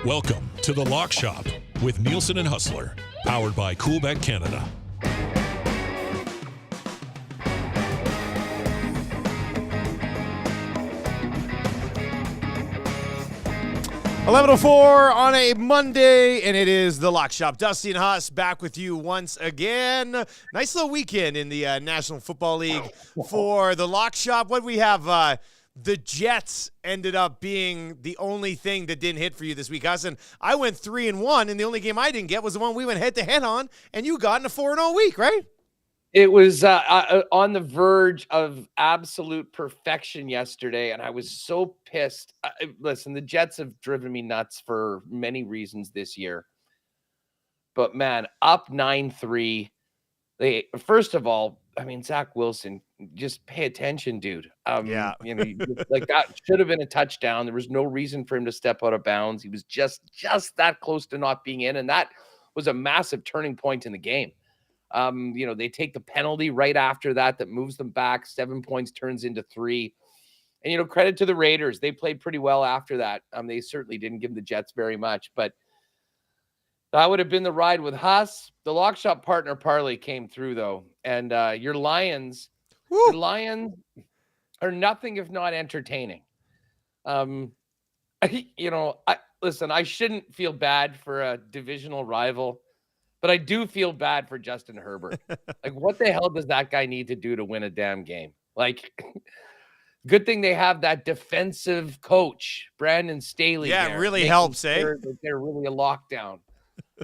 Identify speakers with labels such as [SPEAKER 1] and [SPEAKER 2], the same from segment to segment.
[SPEAKER 1] Welcome to The Lock Shop with Nielsen and Hustler, powered by Coolbet Canada.
[SPEAKER 2] $11:04 on a Monday, and it is The Lock Shop. Dusty and Huss back with you once again. Nice little weekend in the National Football League for The Lock Shop. What we have, the Jets ended up being the only thing that didn't hit for you this week, Huss. And I went 3-1, and the only game I didn't get was the one we went head-to-head on, and you got in a 4-0 week, right?
[SPEAKER 3] It was on the verge of absolute perfection yesterday, and I was so pissed. Listen, the Jets have driven me nuts for many reasons this year. But, man, up 9-3. First of all, I mean, Zach Wilson, just pay attention, dude.
[SPEAKER 2] Yeah.
[SPEAKER 3] Like that should have been a touchdown. There was no reason for him to step out of bounds. He was just that close to not being in, and that was a massive turning point in the game. They take the penalty right after that moves them back. 7 points turns into 3. And, credit to the Raiders. They played pretty well after that. They certainly didn't give the Jets very much, but that would have been the ride with Huss. The Lock Shop partner parlay came through, though. And your Lions are nothing if not entertaining. Listen, I shouldn't feel bad for a divisional rival, but I do feel bad for Justin Herbert. Like, what the hell does that guy need to do to win a damn game? Like, good thing they have that defensive coach, Brandon Staley.
[SPEAKER 2] Yeah, it really helps,
[SPEAKER 3] sure that they're really a lockdown.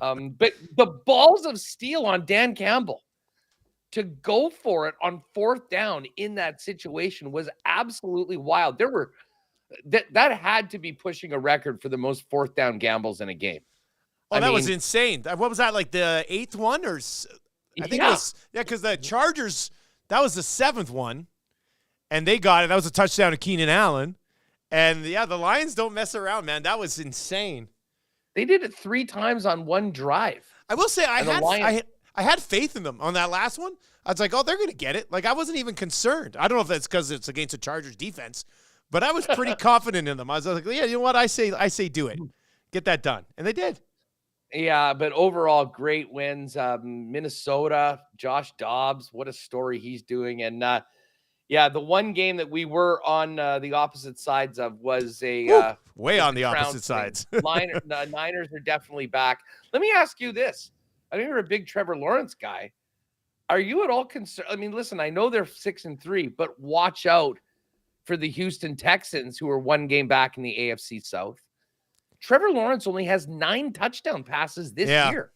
[SPEAKER 3] But the balls of steel on Dan Campbell to go for it on 4th down in that situation was absolutely wild. That had to be pushing a record for the most 4th down gambles in a game.
[SPEAKER 2] Oh, that was insane. What was that, like the 8th one? Or I think it was, because the Chargers, that was the 7th one, and they got it. That was a touchdown to Keenan Allen. And, the Lions don't mess around, man. That was insane.
[SPEAKER 3] They did it 3 times on one drive.
[SPEAKER 2] I will say I had faith in them on that last one. I was like, oh, they're going to get it. Like, I wasn't even concerned. I don't know if that's because it's against the Chargers defense, but I was pretty confident in them. I was like, yeah, you know what? I say do it. Get that done. And they did.
[SPEAKER 3] Yeah, but overall, great wins. Minnesota, Josh Dobbs, what a story he's doing. And, the one game that we were on the opposite sides of was
[SPEAKER 2] way on the opposite sides.
[SPEAKER 3] The Niners are definitely back. Let me ask you this. I know you're a big Trevor Lawrence guy. Are you at all concerned? I mean, listen, I know they're 6-3, but watch out for the Houston Texans, who are 1 game back in the AFC South. Trevor Lawrence only has 9 touchdown passes this year.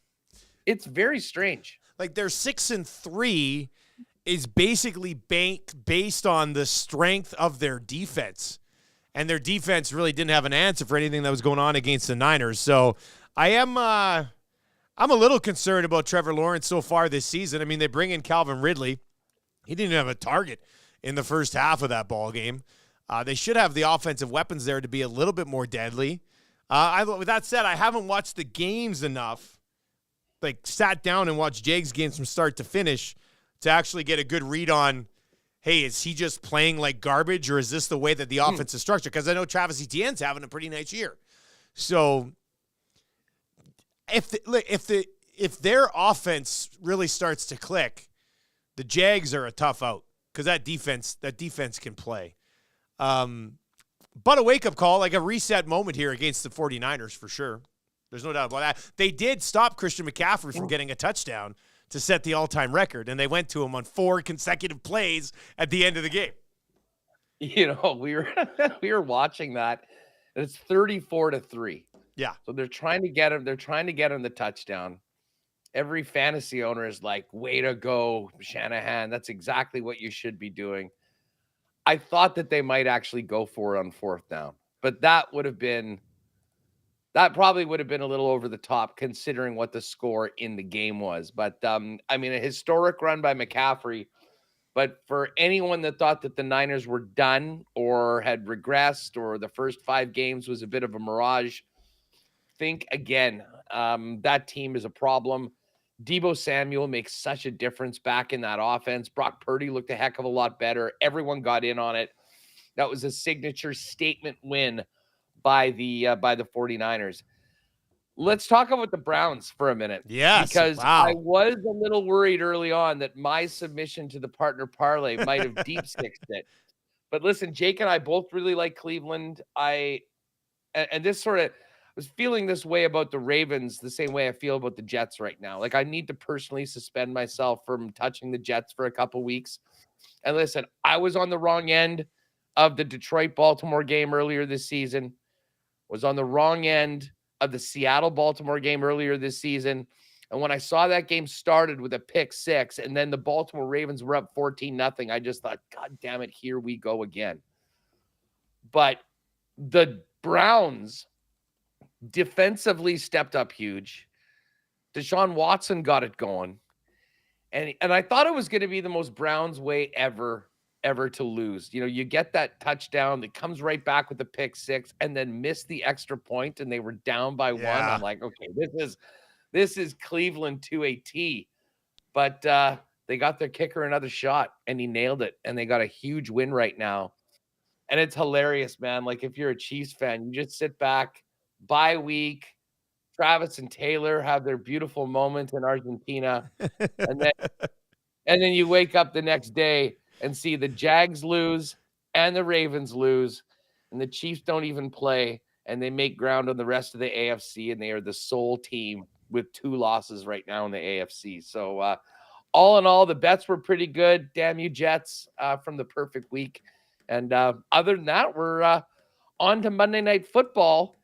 [SPEAKER 3] It's very strange.
[SPEAKER 2] Like, their 6-3 is basically based on the strength of their defense. And their defense really didn't have an answer for anything that was going on against the Niners. So I'm a little concerned about Trevor Lawrence so far this season. I mean, they bring in Calvin Ridley. He didn't even have a target in the first half of that ball game. They should have the offensive weapons there to be a little bit more deadly. With that said, I haven't watched the games enough, like sat down and watched Jags games from start to finish to actually get a good read on, hey, is he just playing like garbage, or is this the way that the offense is structured? Because I know Travis Etienne's having a pretty nice year. So if their offense really starts to click, the Jags are a tough out because that defense can play. But a wake-up call, like a reset moment here against the 49ers for sure. There's no doubt about that. They did stop Christian McCaffrey from getting a touchdown to set the all-time record, and they went to him on 4 consecutive plays at the end of the game.
[SPEAKER 3] We were watching that. And it's 34-3.
[SPEAKER 2] Yeah.
[SPEAKER 3] So they're trying to get him. They're trying to get him the touchdown. Every fantasy owner is like, way to go, Shanahan. That's exactly what you should be doing. I thought that they might actually go for it on 4th down, but that probably would have been a little over the top considering what the score in the game was. But a historic run by McCaffrey. But for anyone that thought that the Niners were done or had regressed or the first 5 games was a bit of a mirage, think again. That team is a problem. Deebo Samuel makes such a difference back in that offense. Brock Purdy looked a heck of a lot better. Everyone got in on it. That was a signature statement win by the 49ers. Let's talk about the Browns for a minute.
[SPEAKER 2] Yes.
[SPEAKER 3] Because
[SPEAKER 2] wow.
[SPEAKER 3] I was a little worried early on that my submission to the partner parlay might have deep sixed it. But listen, Jake and I both really like Cleveland. And this sort of was feeling this way about the Ravens the same way I feel about the Jets right now. Like, I need to personally suspend myself from touching the Jets for a couple weeks. And listen, I was on the wrong end of the Detroit-Baltimore game earlier this season, was on the wrong end of the Seattle-Baltimore game earlier this season. And when I saw that game started with a pick six and then the Baltimore Ravens were up 14-0, I just thought, God damn it, here we go again. But the Browns defensively stepped up huge. Deshaun Watson got it going. And I thought it was going to be the most Browns way ever to lose. You know, you get that touchdown that comes right back with the pick six and then miss the extra point and they were down by one. I'm like, okay, this is Cleveland to a T. But they got their kicker another shot and he nailed it. And they got a huge win right now. And it's hilarious, man. Like, if you're a Chiefs fan, you just sit back, bye week, Travis and Taylor have their beautiful moment in Argentina. And then you wake up the next day and see the Jags lose and the Ravens lose, and the Chiefs don't even play, and they make ground on the rest of the AFC, and they are the sole team with 2 losses right now in the AFC. So all in all, the bets were pretty good. Damn you, Jets, from the perfect week. And other than that, we're on to Monday Night Football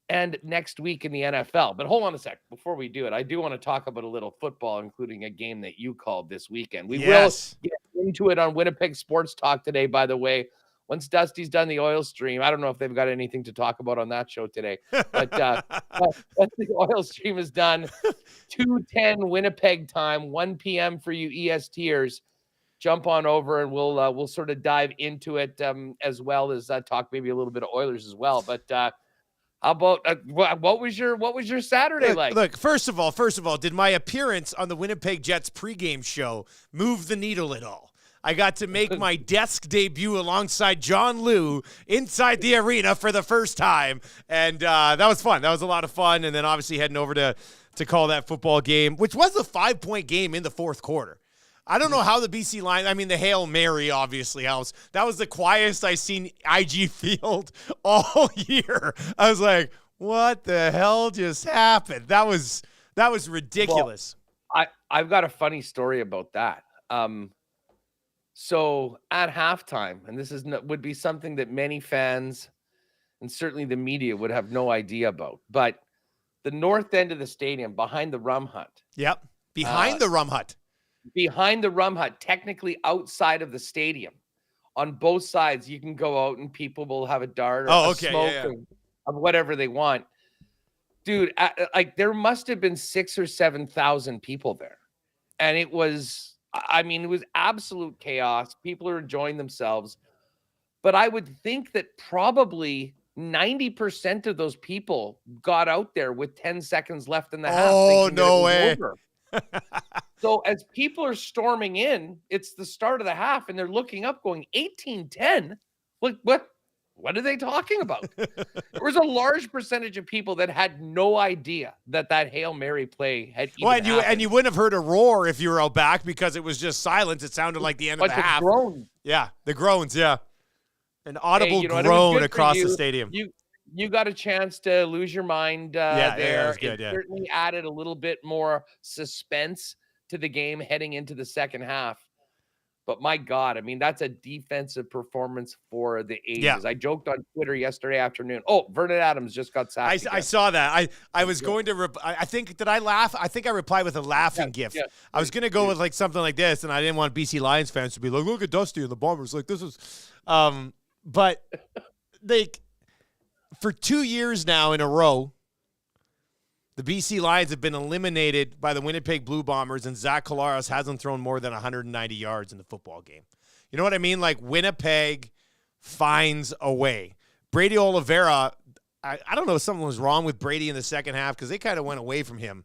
[SPEAKER 3] and next week in the NFL. But hold on a sec. Before we do it, I do want to talk about a little football, including a game that you called this weekend. We will get into it on Winnipeg Sports Talk today, by the way. Once Dusty's done the oil stream, I don't know if they've got anything to talk about on that show today. But once the oil stream is done, 2:10 Winnipeg time, 1 p.m. for you ESTers. Jump on over and we'll sort of dive into it as well as talk maybe a little bit of Oilers as well. But how about what was your Saturday like?
[SPEAKER 2] Look, first of all, did my appearance on the Winnipeg Jets pregame show move the needle at all? I got to make my desk debut alongside John Liu inside the arena for the first time, and that was fun. That was a lot of fun, and then obviously heading over to call that football game, which was a 5-point game in the fourth quarter. I don't know how the BC Lions, I mean, the Hail Mary obviously helps. That was the quietest I've seen IG Field all year. I was like, what the hell just happened? That was ridiculous.
[SPEAKER 3] Well, I've got a funny story about that. So at halftime, and this would be something that many fans and certainly the media would have no idea about, but the north end of the stadium behind the Rum Hut.
[SPEAKER 2] Yep, behind the Rum Hut.
[SPEAKER 3] Behind the Rum Hut, technically outside of the stadium. On both sides, you can go out and people will have a dart or smoke of whatever they want. Dude, like there must have been 6,000 or 7,000 people there. And it was absolute chaos. People are enjoying themselves. But I would think that probably 90% of those people got out there with 10 seconds left in the half.
[SPEAKER 2] Oh, no way.
[SPEAKER 3] So as people are storming in, it's the start of the half, and they're looking up going, 18-10? What are they talking about? There was a large percentage of people that had no idea that Hail Mary play had even happened.
[SPEAKER 2] And you wouldn't have heard a roar if you were out back because it was just silence. It sounded like the end of the half.
[SPEAKER 3] Groans.
[SPEAKER 2] Yeah, the groans, yeah. An audible groan across the stadium.
[SPEAKER 3] You got a chance to lose your mind there.
[SPEAKER 2] Yeah, it was good,
[SPEAKER 3] It certainly added a little bit more suspense to the game heading into the second half. But my God, I mean, that's a defensive performance for the ages. Yeah. I joked on Twitter yesterday afternoon. Oh, Vernon Adams just got sacked.
[SPEAKER 2] I saw that. I was going to I think, did I laugh? I think I replied with a laughing gif. Yeah. I was going to go with like something like this, and I didn't want BC Lions fans to be like, look at Dusty and the Bombers. Like, this is but for 2 years now in a row, the BC Lions have been eliminated by the Winnipeg Blue Bombers, and Zach Collaros hasn't thrown more than 190 yards in the football game. You know what I mean? Like, Winnipeg finds a way. Brady Oliveira, I don't know if something was wrong with Brady in the second half because they kind of went away from him,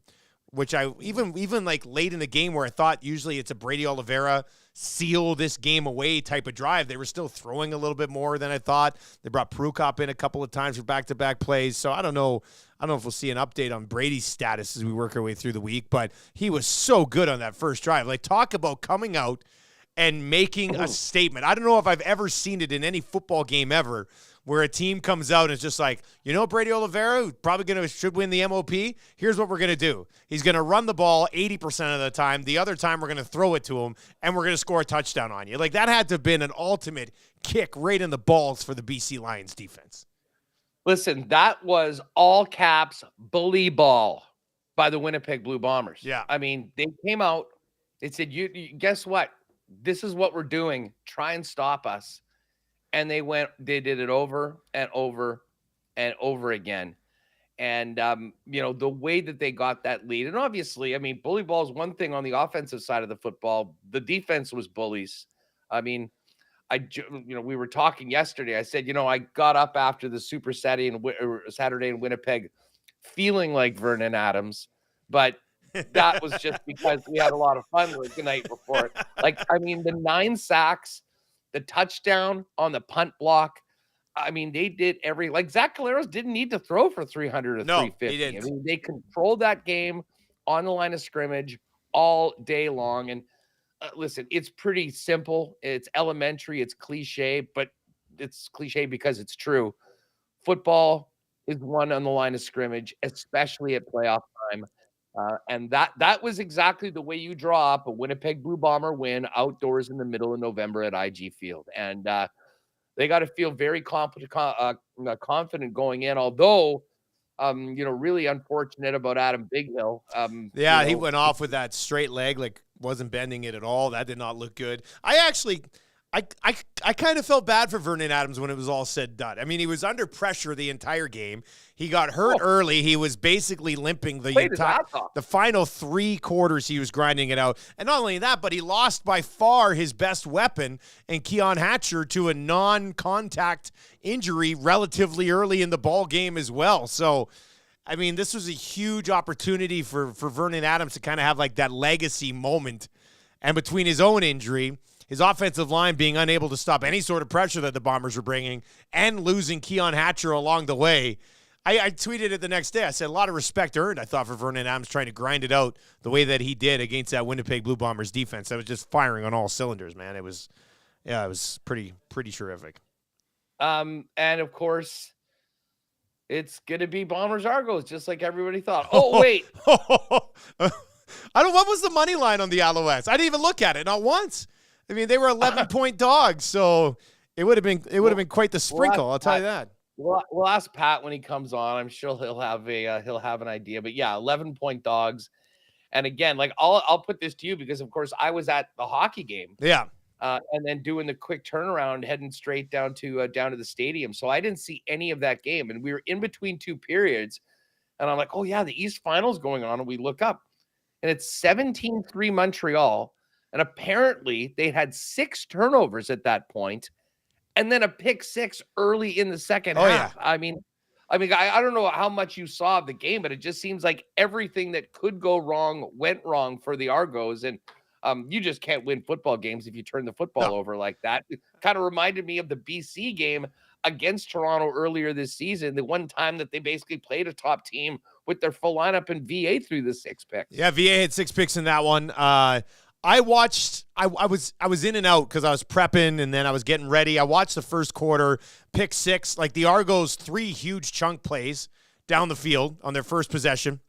[SPEAKER 2] which I even like late in the game where I thought usually it's a Brady Oliveira seal this game away type of drive. They were still throwing a little bit more than I thought. They brought Prukop in a couple of times for back-to-back plays. So I don't know if we'll see an update on Brady's status as we work our way through the week, but he was so good on that first drive. Like, talk about coming out and making a statement. I don't know if I've ever seen it in any football game ever, where a team comes out and it's just like, Brady Oliveira, who's probably should win the MOP. Here's what we're going to do. He's going to run the ball 80% of the time. The other time we're going to throw it to him, and we're going to score a touchdown on you. Like, that had to have been an ultimate kick right in the balls for the BC Lions defense.
[SPEAKER 3] Listen, that was all caps bully ball by the Winnipeg Blue Bombers.
[SPEAKER 2] Yeah.
[SPEAKER 3] I mean, they came out. They said, you guess what? This is what we're doing. Try and stop us. And they did it over and over and over again. And, the way that they got that lead, and obviously, I mean, bully ball is one thing on the offensive side of the football. The defense was bullies. I mean, we were talking yesterday. I said, I got up after the Super Saturday in Winnipeg feeling like Vernon Adams, but that was just because we had a lot of fun the night before. Like, I mean, the 9 sacks, the touchdown on the punt block. I mean, they did Zach Caleros didn't need to throw for 300 or 350.
[SPEAKER 2] He didn't.
[SPEAKER 3] I mean, they controlled that game on the line of scrimmage all day long. And listen, it's pretty simple. It's elementary. It's cliche, but it's cliche because it's true. Football is won on the line of scrimmage, especially at playoff time. And that was exactly the way you draw up a Winnipeg Blue Bomber win outdoors in the middle of November at IG Field. And they got to feel very confident going in, although, really unfortunate about Adam Bighill.
[SPEAKER 2] He went off with that straight leg, like wasn't bending it at all. That did not look good. I kind of felt bad for Vernon Adams when it was all said and done. I mean, he was under pressure the entire game. He got hurt early. He was basically limping the final 3 quarters. He was grinding it out. And not only that, but he lost by far his best weapon in Keon Hatcher to a non-contact injury relatively early in the ball game as well. So, I mean, this was a huge opportunity for Vernon Adams to kind of have like that legacy moment. And between his own injury, his offensive line being unable to stop any sort of pressure that the Bombers were bringing, and losing Keon Hatcher along the way, I tweeted it the next day. I said, a lot of respect earned, I thought, for Vernon Adams trying to grind it out the way that he did against that Winnipeg Blue Bombers defense. That was just firing on all cylinders, man. It was pretty terrific.
[SPEAKER 3] And, of course, it's going to be Bombers Argos, just like everybody thought. Oh, wait.
[SPEAKER 2] What was the money line on the Alouettes? I didn't even look at it, not once. I mean, they were 11-point dogs, so it would have been quite the sprinkle. I'll tell you that.
[SPEAKER 3] We'll ask Pat when he comes on. I'm sure he'll have an idea. But yeah, 11-point dogs. And again, like I'll put this to you because of course I was at the hockey game.
[SPEAKER 2] Yeah.
[SPEAKER 3] And then doing the quick turnaround, heading straight down to the stadium. So I didn't see any of that game, and we were in between 2 periods. And I'm like, oh yeah, the East Finals going on, and we look up, and it's 17-3 Montreal. And apparently they had 6 turnovers at that point, and then a pick 6 early in the second half. Yeah. I mean, I don't know how much you saw of the game, but it just seems like everything that could go wrong went wrong for the Argos. And you just can't win football games if you turn the football over like that. It kind of reminded me of the BC game against Toronto earlier this season, the one time that they basically played a top team with their full lineup, and VA threw the 6 picks.
[SPEAKER 2] Yeah, VA had 6 picks in that one. I was in and out because I was prepping and then I was getting ready. I watched the first quarter, pick 6, like the Argos 3 huge chunk plays down the field on their first possession.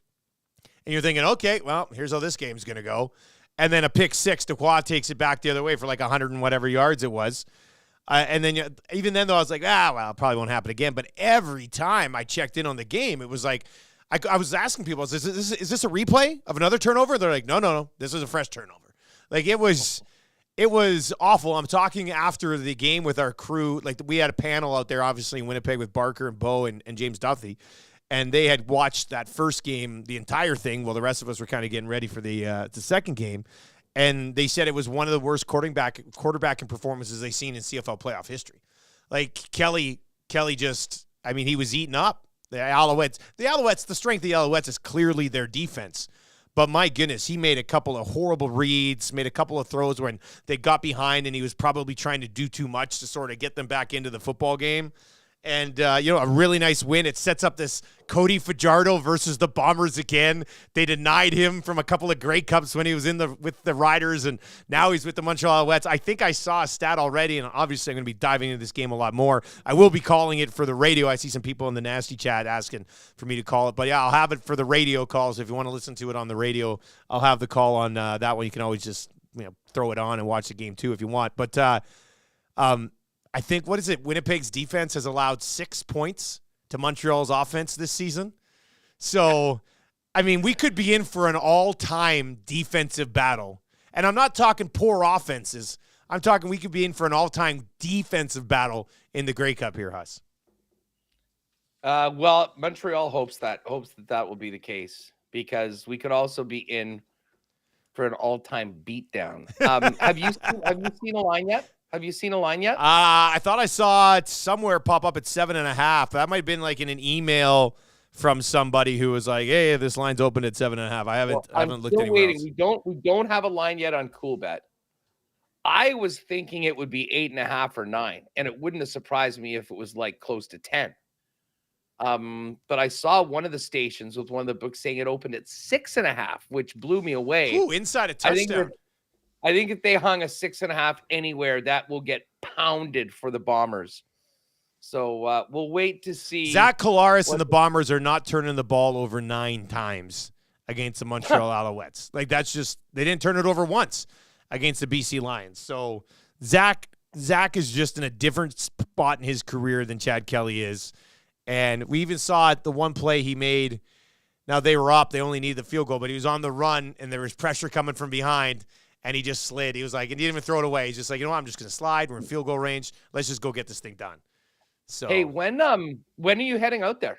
[SPEAKER 2] And you're thinking, okay, well, here's how this game's going to go. And then a pick 6, Dequoy takes it back the other way for like 100 and whatever yards it was. And then even then, though, I was like, well, it probably won't happen again. But every time I checked in on the game, it was like, I was asking people, is this a replay of another turnover? They're like, no, this is a fresh turnover. Like, it was awful. I'm talking after the game with our crew. Like, we had a panel out there, obviously, in Winnipeg with Barker and Bo and James Duffy. And they had watched that first game, the entire thing, while the rest of us were kind of getting ready for the second game. And they said it was one of the worst quarterbacking performances they've seen in CFL playoff history. Like, Kelly just, I mean, he was eaten up. The Alouettes, the strength of the Alouettes is clearly their defense. But my goodness, he made a couple of horrible reads, made a couple of throws when they got behind and he was probably trying to do too much to sort of get them back into the football game. And, a really nice win. It sets up this Cody Fajardo versus the Bombers again. They denied him from a couple of Grey Cups when he was with the Riders, and now he's with the Montreal Alouettes. I think I saw a stat already, and obviously I'm going to be diving into this game a lot more. I will be calling it for the radio. I see some people in the nasty chat asking for me to call it. But, yeah, I'll have it for the radio calls. If you want to listen to it on the radio, I'll have the call on that one. You can always just throw it on and watch the game too if you want. But I think, what is it? Winnipeg's defense has allowed 6 points to Montreal's offense this season. So, I mean, we could be in for an all-time defensive battle. And I'm not talking poor offenses. I'm talking we could be in for an all-time defensive battle in the Grey Cup here, Huss.
[SPEAKER 3] Well, Montreal hopes that will be the case, because we could also be in for an all-time beatdown. Have you seen a line yet? Have you seen a line yet?
[SPEAKER 2] I thought I saw it somewhere pop up at 7.5. That might have been like in an email from somebody who was like, "Hey, this line's open at 7.5." I haven't looked anywhere else.
[SPEAKER 3] We don't have a line yet on CoolBet. I was thinking it would be 8.5 or 9, and it wouldn't have surprised me if it was like close to 10. But I saw one of the stations with one of the books saying it opened at 6.5, which blew me away.
[SPEAKER 2] Ooh, inside a touchdown.
[SPEAKER 3] I think if they hung a 6.5 anywhere, that will get pounded for the Bombers. So we'll wait to see.
[SPEAKER 2] Zach Collaros and the Bombers are not turning the ball over 9 times against the Montreal Alouettes. Like, that's just, they didn't turn it over once against the BC Lions. So Zach is just in a different spot in his career than Chad Kelly is. And we even saw it, the one play he made. Now they were up, they only needed the field goal, but he was on the run and there was pressure coming from behind. And he just slid. He was like, and he didn't even throw it away. He's just like, I'm just going to slide. We're in field goal range. Let's just go get this thing done. So,
[SPEAKER 3] hey, when are you heading out there?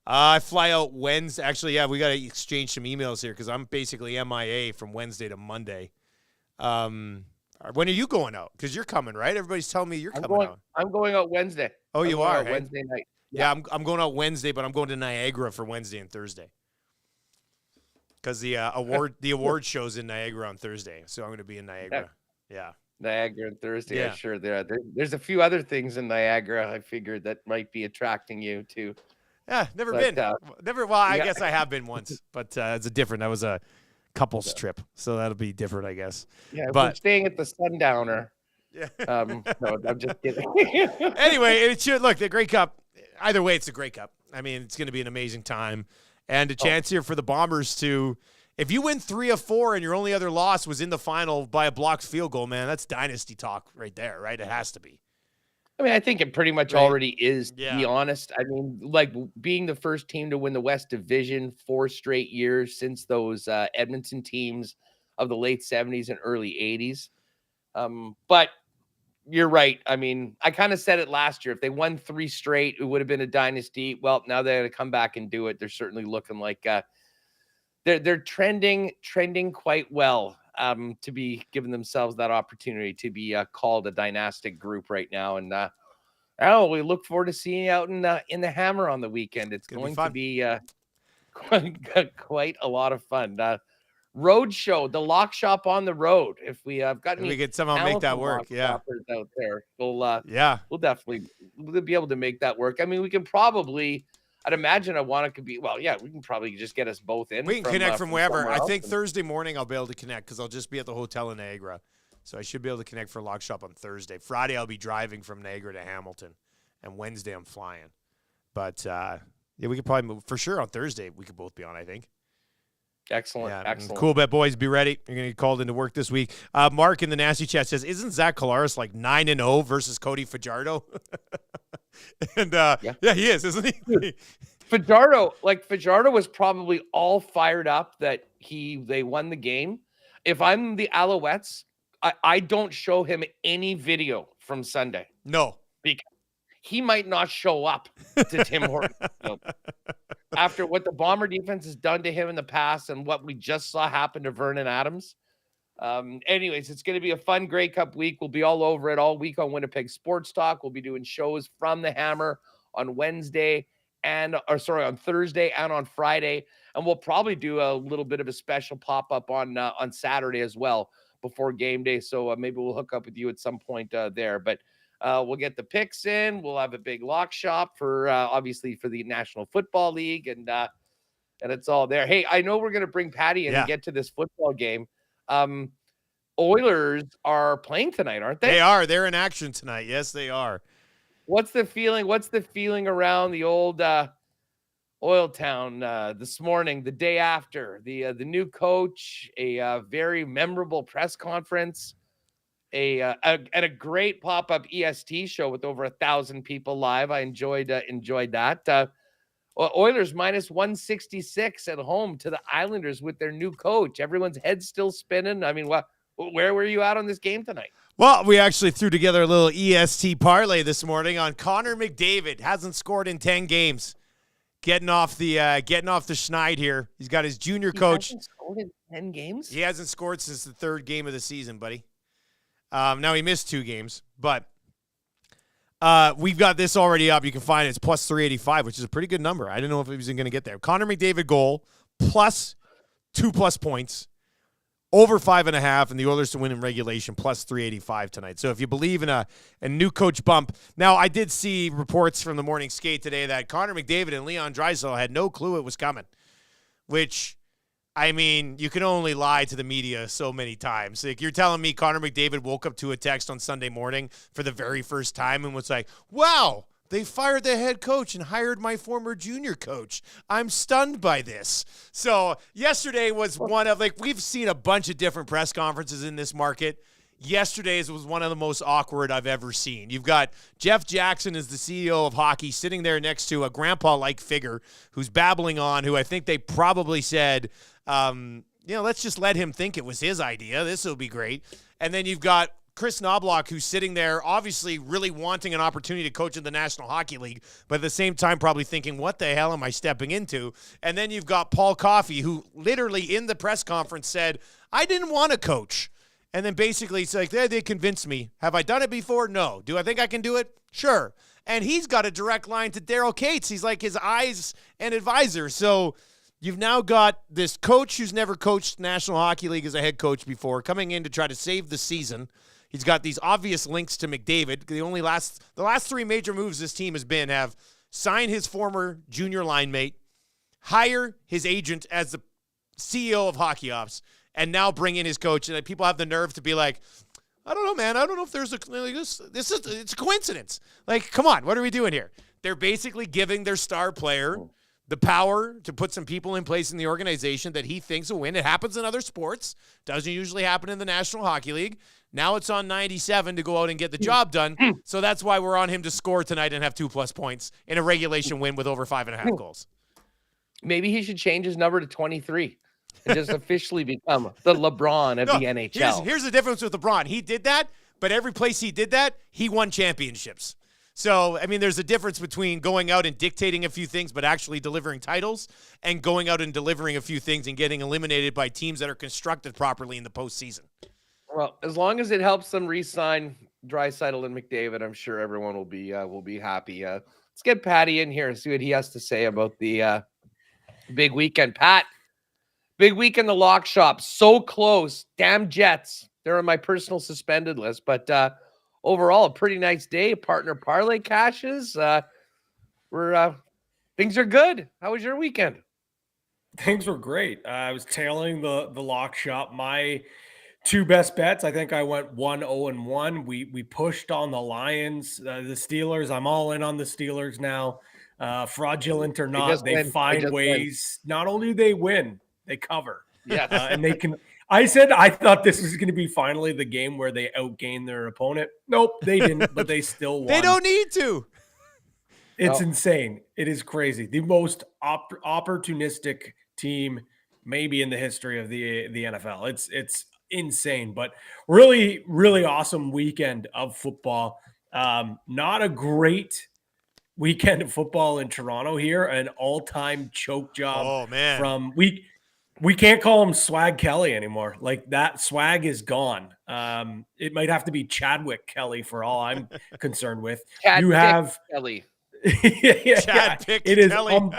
[SPEAKER 2] I fly out Wednesday. Actually, yeah, we got to exchange some emails here because I'm basically MIA from Wednesday to Monday. When are you going out? Because you're coming, right? Everybody's telling me you're coming out.
[SPEAKER 3] I'm going out Wednesday.
[SPEAKER 2] Oh, you are?
[SPEAKER 3] Hey? Wednesday night.
[SPEAKER 2] Yeah, I'm going out Wednesday, but I'm going to Niagara for Wednesday and Thursday. Because the award show's in Niagara on Thursday, so I'm going to be in Niagara. Yeah.
[SPEAKER 3] Niagara and Thursday. Yeah, sure. There's a few other things in Niagara I figured that might be attracting you to.
[SPEAKER 2] Yeah, never been. Well, I guess I have been once, but that was a couples trip, so that'll be different, I guess.
[SPEAKER 3] Yeah, but staying at the Sundowner.
[SPEAKER 2] Yeah.
[SPEAKER 3] No, I'm just kidding.
[SPEAKER 2] Anyway, it should look the Grey Cup. Either way, it's a Grey Cup. I mean, it's going to be an amazing time. And a chance here for the Bombers to, if you win 3 of 4 and your only other loss was in the final by a blocked field goal, man, that's dynasty talk right there, right? It has to be.
[SPEAKER 3] I mean, I think it pretty much already is, to be honest. I mean, like being the first team to win the West Division 4 straight years since those Edmonton teams of the late 70s and early 80s. But you're right. I mean, I kind of said it last year. If they won 3 straight, it would have been a dynasty. Well, now they're going to come back and do it. They're certainly looking like they're trending quite well to be giving themselves that opportunity to be called a dynastic group right now. And we look forward to seeing you out in the Hammer on the weekend. It's going to be quite a lot of fun. Road show, the lock shop on the road. If we have got any,
[SPEAKER 2] we could somehow make that work. Yeah,
[SPEAKER 3] out there, we'll definitely be able to make that work. I mean, we can probably. I'd imagine Awana could be. Well, yeah, we can probably just get us both in.
[SPEAKER 2] We can connect from wherever. I think Thursday morning I'll be able to connect because I'll just be at the hotel in Niagara, so I should be able to connect for lock shop on Thursday. Friday I'll be driving from Niagara to Hamilton, and Wednesday I'm flying. But we could probably move for sure on Thursday. We could both be on. I think.
[SPEAKER 3] Excellent.
[SPEAKER 2] Yeah,
[SPEAKER 3] excellent.
[SPEAKER 2] Cool bet, boys. Be ready. You're going to get called into work this week. Mark in the Nasty Chat says, isn't Zach Collaros like 9-0 versus Cody Fajardo? And he is, isn't he?
[SPEAKER 3] Fajardo was probably all fired up that they won the game. If I'm the Alouettes, I don't show him any video from Sunday.
[SPEAKER 2] No.
[SPEAKER 3] Because he might not show up to Tim Hortons. After what the Bomber defense has done to him in the past and what we just saw happen to Vernon Adams. Anyways, it's going to be a fun Grey Cup week. We'll be all over it all week on Winnipeg Sports Talk. We'll be doing shows from the Hammer on Wednesday on Thursday and on Friday. And we'll probably do a little bit of a special pop-up on Saturday as well before game day. So maybe we'll hook up with you at some point there. But we'll get the picks in. We'll have a big lock shop for obviously for the National Football League, and it's all there. Hey, I know we're going to bring Patty in and get to this football game. Oilers are playing tonight, aren't they?
[SPEAKER 2] They are. They're in action tonight. Yes, they are.
[SPEAKER 3] What's the feeling? What's the feeling around the old Oil Town this morning, the day after the new coach, a very memorable press conference, and a great pop-up EST show with over 1,000 people live. I enjoyed that. Oilers minus 166 at home to the Islanders with their new coach. Everyone's head's still spinning. I mean, where were you at on this game tonight?
[SPEAKER 2] Well, we actually threw together a little EST parlay this morning on Connor McDavid. Hasn't scored in 10 games. Getting off the schneid here. He's got his junior coach.
[SPEAKER 3] He hasn't scored in 10 games?
[SPEAKER 2] He hasn't scored since the third game of the season, buddy. Now he missed 2 games, but we've got this already up. You can find it. It's plus 385, which is a pretty good number. I didn't know if he was going to get there. Connor McDavid goal plus 2+ points. Over 5.5, and the Oilers to win in regulation, plus 385 tonight. So if you believe in a new coach bump. Now, I did see reports from the morning skate today that Connor McDavid and Leon Draisaitl had no clue it was coming, which, I mean, you can only lie to the media so many times. Like, you're telling me Connor McDavid woke up to a text on Sunday morning for the very first time and was like, wow, they fired the head coach and hired my former junior coach. I'm stunned by this. So yesterday was one of, like, we've seen a bunch of different press conferences in this market. Yesterday's was one of the most awkward I've ever seen. You've got Jeff Jackson as the CEO of hockey sitting there next to a grandpa-like figure who's babbling on, who I think they probably said, let's just let him think it was his idea. This will be great. And then you've got Chris Knobloch, who's sitting there obviously really wanting an opportunity to coach in the National Hockey League, but at the same time probably thinking, what the hell am I stepping into? And then you've got Paul Coffey, who literally in the press conference said, I didn't want to coach. And then basically it's like, they convinced me. Have I done it before? No. Do I think I can do it? Sure. And he's got a direct line to Daryl Cates. He's like his eyes and advisor. So you've now got this coach who's never coached National Hockey League as a head coach before coming in to try to save the season. He's got these obvious links to McDavid. The last 3 major moves this team has been have signed his former junior line mate, hire his agent as the CEO of hockey ops, and now bring in his coach. And people have the nerve to be like, I don't know, man. I don't know if there's it's a coincidence. Like, come on, what are we doing here? They're basically giving their star player the power to put some people in place in the organization that he thinks will win. It happens in other sports. Doesn't usually happen in the National Hockey League. Now it's on 97 to go out and get the job done. So that's why we're on him to score tonight and have 2+ points in a regulation win with over 5.5 goals.
[SPEAKER 3] Maybe he should change his number to 23 and just officially become the LeBron of the NHL.
[SPEAKER 2] Here's the difference with LeBron. He did that, but every place he did that, he won championships. So, I mean, there's a difference between going out and dictating a few things but actually delivering titles and going out and delivering a few things and getting eliminated by teams that are constructed properly in the postseason.
[SPEAKER 3] Well, as long as it helps them re-sign Draisaitl and McDavid, I'm sure everyone will be happy. Let's get Patty in here and see what he has to say about the big weekend. Pat, big week in the lock shop. So close. Damn Jets. They're on my personal suspended list. But overall, a pretty nice day. Partner parlay cashes. Things are good. How was your weekend?
[SPEAKER 4] Things were great. I was tailing the lock shop. My 2 best bets, I think I went 1-0-1. We pushed on the Lions, the Steelers. I'm all in on the Steelers now. Fraudulent or not, they find ways. Not only do they win, they cover.
[SPEAKER 3] Yes.
[SPEAKER 4] And they can. I thought this was going to be finally the game where they outgained their opponent. Nope, they didn't, but they still won.
[SPEAKER 2] They don't need to.
[SPEAKER 4] It's insane. It is crazy. The most opportunistic team maybe in the history of the NFL. It's insane, but really, really awesome weekend of football. Not a great weekend of football in Toronto here. An all-time choke job. From we can't call him Swag Kelly anymore. Like, that swag is gone. It might have to be Chadwick Kelly for all I'm concerned with.
[SPEAKER 3] Kelly.
[SPEAKER 2] Chad picked
[SPEAKER 4] it is.
[SPEAKER 2] Kelly.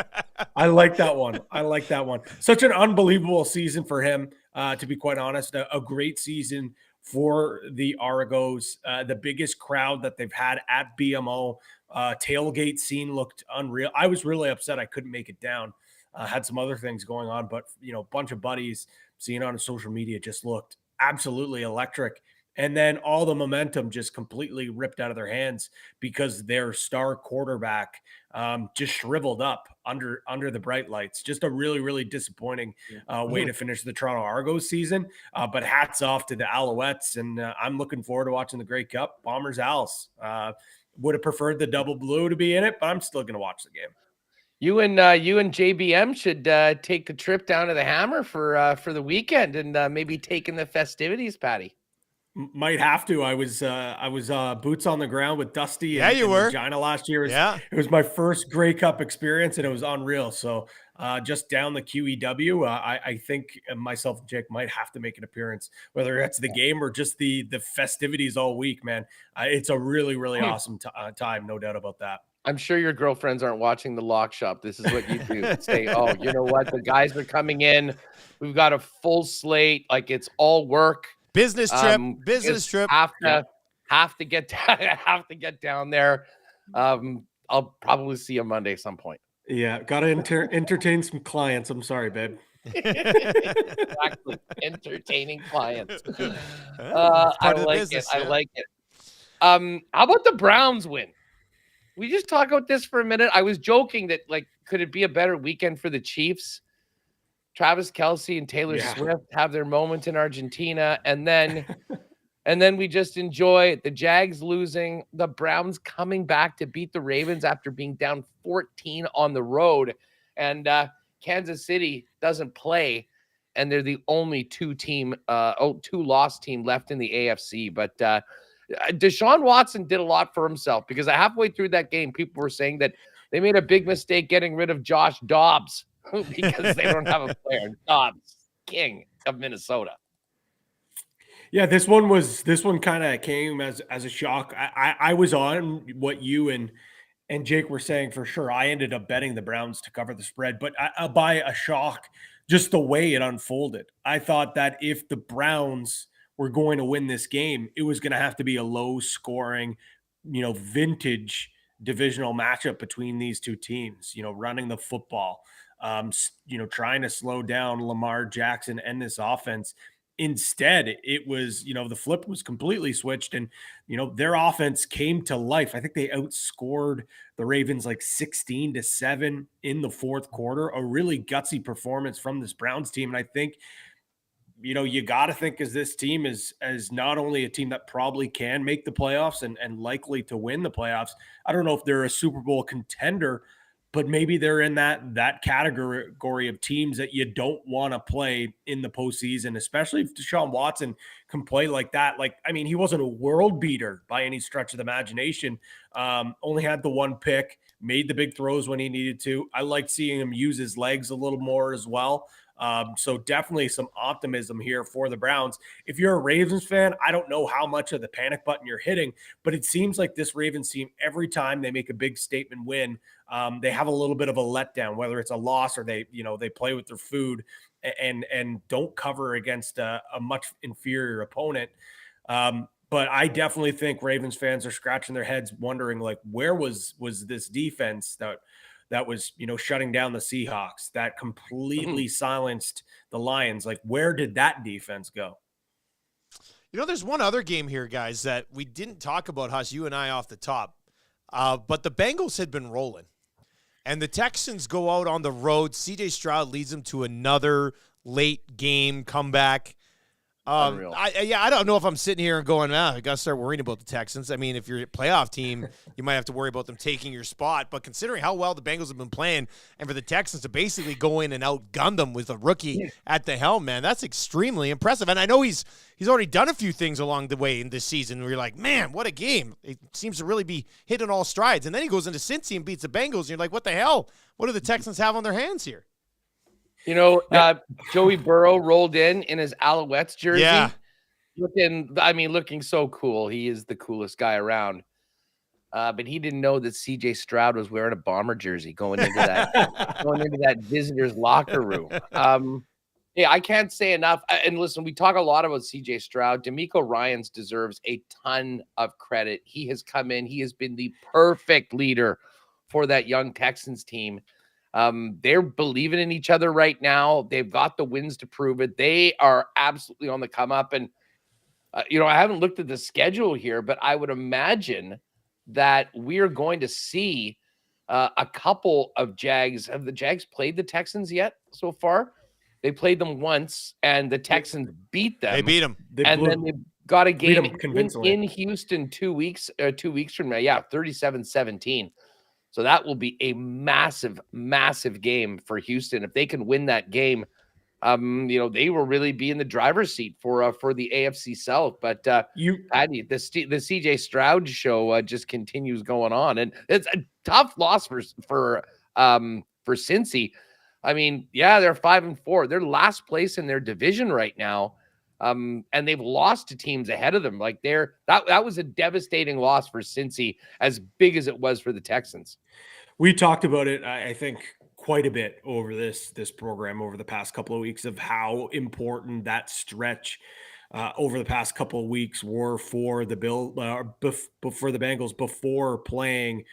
[SPEAKER 4] I like that one. Such an unbelievable season for him. To be quite honest, a great season for the Argos. The biggest crowd that they've had at BMO. Tailgate scene looked unreal. I was really upset I couldn't make it down. Had some other things going on, but a bunch of buddies seeing on social media just looked absolutely electric. And then all the momentum just completely ripped out of their hands because their star quarterback just shriveled up under the bright lights. Just a really, really disappointing way to finish the Toronto Argos season. But hats off to the Alouettes, and I'm looking forward to watching the Grey Cup. Bombers Owls. Would have preferred the double blue to be in it, but I'm still going to watch the game.
[SPEAKER 3] You and JBM should take a trip down to the Hammer for the weekend and maybe take in the festivities, Patty.
[SPEAKER 4] Might have to. I was boots on the ground with Dusty
[SPEAKER 2] in
[SPEAKER 4] Regina last year. It was my first Grey Cup experience, and it was unreal. So just down the QEW, I think myself and Jake might have to make an appearance, whether it's the game or just the festivities all week, man. It's a really, really awesome time, no doubt about that.
[SPEAKER 3] I'm sure your girlfriends aren't watching the lock shop. This is what you do. Say, oh, you know what? The guys are coming in. We've got a full slate. Like, it's all work.
[SPEAKER 2] Business trip.
[SPEAKER 3] Have to get down there. I'll probably see you Monday some point.
[SPEAKER 4] Yeah, gotta entertain some clients. I'm sorry, babe.
[SPEAKER 3] Exactly, entertaining clients. I like it. How about the Browns win? We just talk about this for a minute. I was joking that, like, could it be a better weekend for the Chiefs? Travis Kelce and Taylor Swift have their moment in Argentina, and then we just enjoy the Jags losing, the Browns coming back to beat the Ravens after being down 14 on the road, and Kansas City doesn't play, and they're the only two-loss team left in the AFC. But Deshaun Watson did a lot for himself, because halfway through that game, people were saying that they made a big mistake getting rid of Josh Dobbs because they don't have a player. Dobbs, king of Minnesota.
[SPEAKER 4] Yeah, this one kind of came as a shock. I was on what you and Jake were saying for sure. I ended up betting the Browns to cover the spread, but by a shock, just the way it unfolded. I thought that if the Browns were going to win this game, it was going to have to be a low scoring, vintage divisional matchup between these two teams, running the football, trying to slow down Lamar Jackson and this offense. Instead, it was, the flip was completely switched, and, their offense came to life. I think they outscored the Ravens like 16-7 in the fourth quarter, a really gutsy performance from this Browns team. And I think, you got to think as this team is as not only a team that probably can make the playoffs and likely to win the playoffs. I don't know if they're a Super Bowl contender, but maybe they're in that category of teams that you don't want to play in the postseason, especially if Deshaun Watson can play like that. He wasn't a world beater by any stretch of the imagination. Only had the one pick, made the big throws when he needed to. I liked seeing him use his legs a little more as well. So definitely some optimism here for the Browns. If you're a Ravens fan, I don't know how much of the panic button you're hitting, but it seems like this Ravens team, every time they make a big statement win, they have a little bit of a letdown, whether it's a loss or they play with their food and don't cover against a much inferior opponent. But I definitely think Ravens fans are scratching their heads wondering, like, where was this defense that was, shutting down the Seahawks, that completely silenced the Lions? Like, where did that defense go?
[SPEAKER 2] There's one other game here, guys, that we didn't talk about, Huss, you and I off the top. But the Bengals had been rolling. And the Texans go out on the road. C.J. Stroud leads them to another late game comeback. I don't know if I'm sitting here and going, I got to start worrying about the Texans. I mean, if you're a playoff team, you might have to worry about them taking your spot. But considering how well the Bengals have been playing, and for the Texans to basically go in and outgun them with a rookie at the helm, man, that's extremely impressive. And I know he's already done a few things along the way in this season where you're like, man, what a game. It seems to really be hitting all strides. And then he goes into Cincy and beats the Bengals, and you're like, what the hell? What do the Texans have on their hands here?
[SPEAKER 3] Joey Burrow rolled in his Alouettes jersey.
[SPEAKER 2] Yeah.
[SPEAKER 3] Looking so cool. He is the coolest guy around. but he didn't know that CJ Stroud was wearing a Bomber jersey going into that visitors locker room. Yeah, I can't say enough. And listen, we talk a lot about CJ Stroud. D'Amico Ryans deserves a ton of credit. He has come in. He has been the perfect leader for that young Texans team. They're believing in each other right now. They've got the wins to prove it. They are absolutely on the come up. And, I haven't looked at the schedule here, but I would imagine that we're going to see a couple of Jags. Have the Jags played the Texans yet so far? They played them once, and the Texans beat them.
[SPEAKER 2] They beat them.
[SPEAKER 3] And then they've got a game in Houston 2 weeks from now. Yeah, 37-17. So that will be a massive, massive game for Houston. If they can win that game, they will really be in the driver's seat for the AFC South. But Patty, the CJ Stroud show just continues going on, and it's a tough loss for Cincy. I mean, yeah, they're 5-4. They're last place in their division right now. And they've lost to teams ahead of them. Like that was a devastating loss for Cincy, as big as it was for the Texans.
[SPEAKER 4] We talked about it, I think, quite a bit over this program over the past couple of weeks of how important that stretch over the past couple of weeks were for the for the Bengals before playing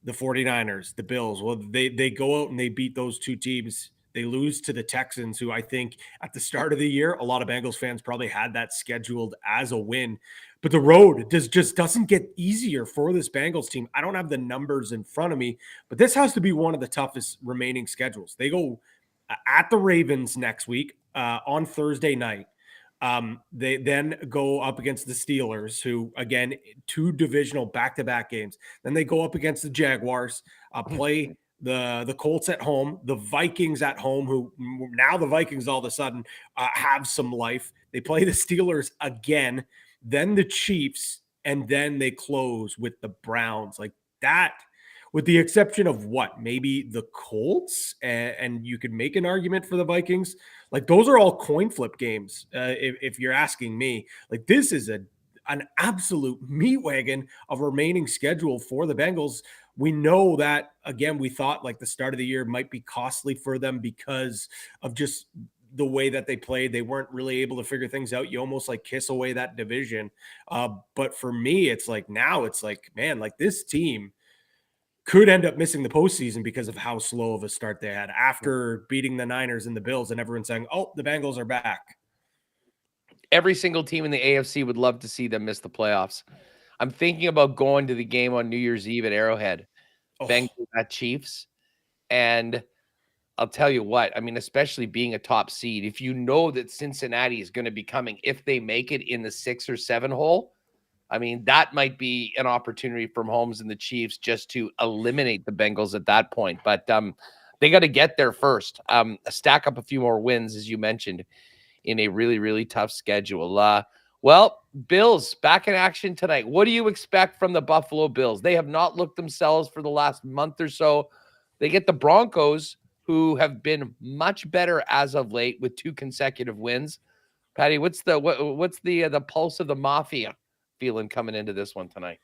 [SPEAKER 4] the 49ers, the Bills. Well, they go out and they beat those two teams. They lose to the Texans, who I think at the start of the year, a lot of Bengals fans probably had that scheduled as a win. But the road just doesn't get easier for this Bengals team. I don't have the numbers in front of me, but this has to be one of the toughest remaining schedules. They go at the Ravens next week on Thursday night. They then go up against the Steelers, who, again, two divisional back-to-back games. Then they go up against the Jaguars, play the Colts at home, the Vikings at home, who now the Vikings all of a sudden have some life. They play the Steelers again, then the Chiefs, and then they close with the Browns. Like that, with the exception of maybe the Colts, and you could make an argument for the Vikings. Like those are all coin flip games. If you're asking me, like this is an absolute meat wagon of remaining schedule for the Bengals. We know that, again, we thought like the start of the year might be costly for them because of just the way that they played. They weren't really able to figure things out. You almost like kiss away that division. But for me, it's like now it's like, man, like this team could end up missing the postseason because of how slow of a start they had after beating the Niners and the Bills and everyone saying, oh, the Bengals are back.
[SPEAKER 3] Every single team in the AFC would love to see them miss the playoffs. I'm thinking about going to the game on New Year's Eve at Arrowhead, Bengals at Chiefs. And I'll tell you what, I mean, especially being a top seed, if you know that Cincinnati is going to be coming, if they make it in the 6 or 7 hole, I mean, that might be an opportunity from Mahomes and the Chiefs just to eliminate the Bengals at that point. But they got to get there first, stack up a few more wins, as you mentioned, in a really, really tough schedule. Well, Bills back in action tonight. What do you expect from the Buffalo Bills? They have not looked themselves for the last month or so. They get the Broncos, who have been much better as of late with 2 consecutive wins. Patty, what's the pulse of the Mafia feeling coming into this one tonight?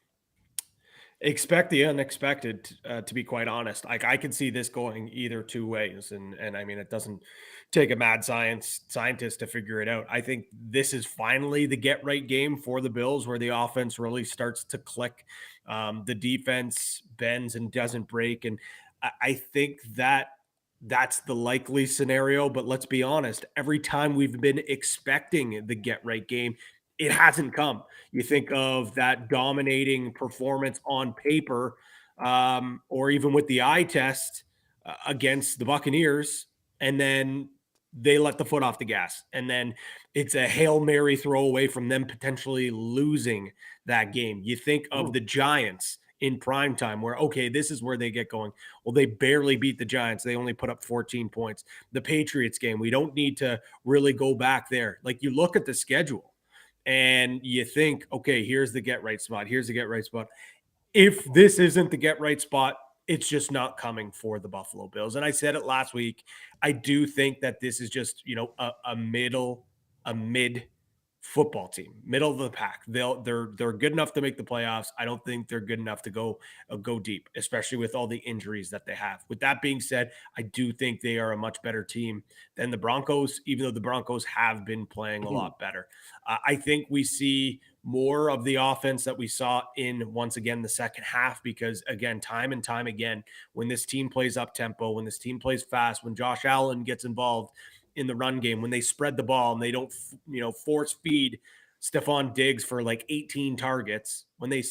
[SPEAKER 4] Expect the unexpected, to be quite honest. Like I can see this going either two ways. And I mean, it doesn't take a mad scientist to figure it out. I think this is finally the get right game for the Bills, where the offense really starts to click. The defense bends and doesn't break. And I think that's the likely scenario. But let's be honest, every time we've been expecting the get right game, it hasn't come. You think of that dominating performance on paper, or even with the eye test against the Buccaneers, and then they let the foot off the gas. And then it's a Hail Mary throw away from them potentially losing that game. You think of the Giants in prime time where, okay, this is where they get going. Well, they barely beat the Giants. They only put up 14 points. The Patriots game, we don't need to really go back there. Like you look at the schedule, and you think, okay, here's the get right spot. Here's the get right spot. If this isn't the get right spot, it's just not coming for the Buffalo Bills. And I said it last week. I do think that this is just, a mid football team, middle of the pack. They're good enough to make the playoffs. I don't think they're good enough to go deep, especially with all the injuries that they have. With that being said, I do think they are a much better team than the Broncos, even though the Broncos have been playing a lot better. I think we see more of the offense that we saw in, once again, the second half, because again, time and time again, when this team plays up tempo, when this team plays fast, when Josh Allen gets involved in the run game, when they spread the ball and they don't, force feed Stephon Diggs for like 18 targets, when they,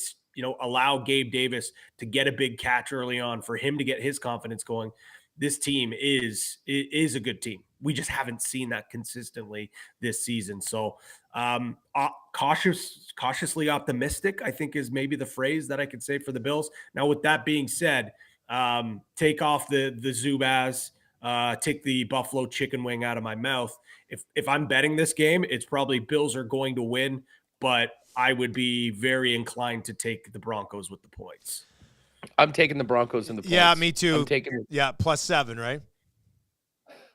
[SPEAKER 4] allow Gabe Davis to get a big catch early on for him to get his confidence going, this team is a good team. We just haven't seen that consistently this season. So cautiously optimistic, I think, is maybe the phrase that I could say for the Bills. Now, with that being said, take off the Zubaz, take the Buffalo chicken wing out of my mouth. If I'm betting this game, it's probably Bills are going to win, but I would be very inclined to take the Broncos with the points.
[SPEAKER 3] I'm taking the Broncos in the points.
[SPEAKER 2] Yeah, me too.
[SPEAKER 3] I'm taking
[SPEAKER 2] +7, right?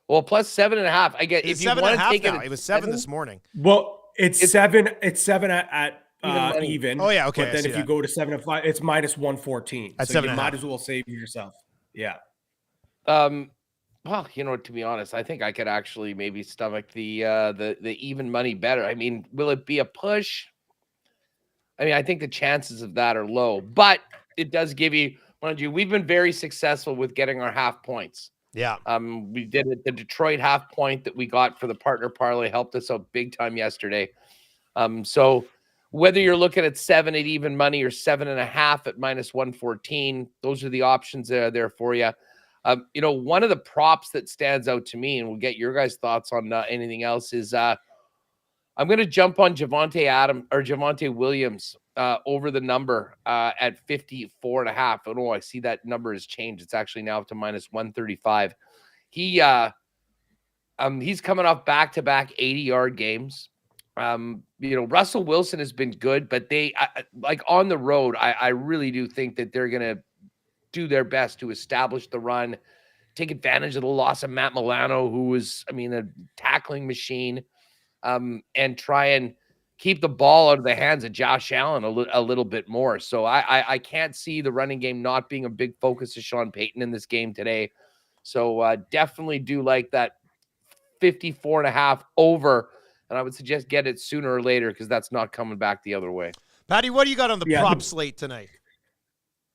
[SPEAKER 3] Well, +7.5. I get,
[SPEAKER 2] It's
[SPEAKER 3] if you want to take
[SPEAKER 2] it was 7 this morning.
[SPEAKER 4] Well, it's 7. It's 7 at even.
[SPEAKER 2] Oh yeah, okay.
[SPEAKER 4] But then if you go to 7 and 5, it's -114.
[SPEAKER 2] At
[SPEAKER 4] so
[SPEAKER 2] 7
[SPEAKER 4] you
[SPEAKER 2] and
[SPEAKER 4] might
[SPEAKER 2] half.
[SPEAKER 4] as well save yourself. Yeah.
[SPEAKER 3] Well, to be honest, I think I could actually maybe stomach the even money better. I mean, will it be a push? I mean, I think the chances of that are low, but it does give you, mind you, we've been very successful with getting our half points.
[SPEAKER 2] Yeah.
[SPEAKER 3] We did it. The Detroit half point that we got for the partner parlay helped us out big time yesterday. So whether you're looking at 7 at even money or 7.5 at -114, those are the options that are there for you. One of the props that stands out to me, and we'll get your guys' thoughts on anything else, is I'm going to jump on Javonte Williams over the number at 54.5. Oh no, I see that number has changed. It's actually now up to -135. He's coming off back-to-back 80-yard games. Russell Wilson has been good, but they like on the road, I really do think that they're going to do their best to establish the run, take advantage of the loss of Matt Milano, who was, a tackling machine, and try and keep the ball out of the hands of Josh Allen a little bit more. So I can't see the running game not being a big focus of Sean Payton in this game today. So definitely do like that 54.5 over, and I would suggest get it sooner or later because that's not coming back the other way.
[SPEAKER 2] Patty, what do you got on the prop slate tonight?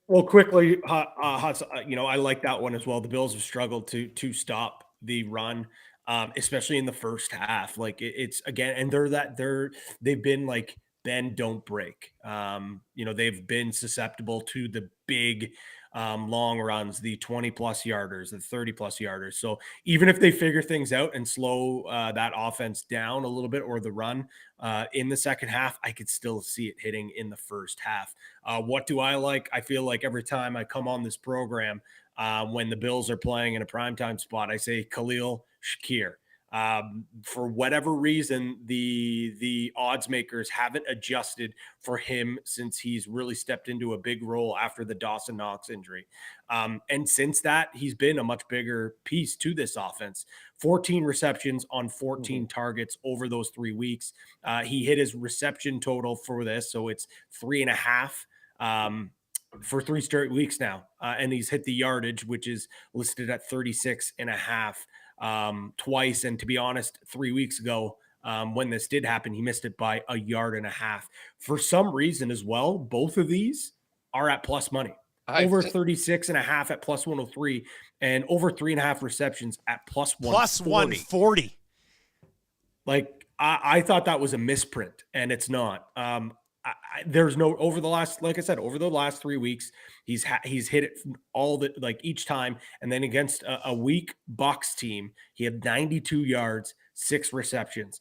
[SPEAKER 4] Well, quickly, I like that one as well. The Bills have struggled to stop the run, especially in the first half. Like it's again, and they've been like bend don't break. They've been susceptible to the big long runs, the 20+ yarders, the 30+ yarders. So even if they figure things out and slow that offense down a little bit, or the run in the second half, I could still see it hitting in the first half. What do I like? I feel like every time I come on this program, when the Bills are playing in a primetime spot, I say Khalil Shakir. For whatever reason, the odds makers haven't adjusted for him since he's really stepped into a big role after the Dawson Knox injury. And since that, he's been a much bigger piece to this offense. 14 receptions on 14 targets over those 3 weeks. He hit his reception total for this, so it's 3.5 for 3 straight weeks now. And he's hit the yardage, which is listed at 36.5 twice. And to be honest, 3 weeks ago, when this did happen, he missed it by 1.5 yards. For some reason as well, both of these are at plus money. Over 36.5 at plus 103 and over 3.5 receptions at plus
[SPEAKER 2] 140.
[SPEAKER 4] Like I thought that was a misprint, and it's not. There's no, over the last 3 weeks, he's hit it all the, like each time. And then against a weak Bucs team, he had 92 yards, 6 receptions.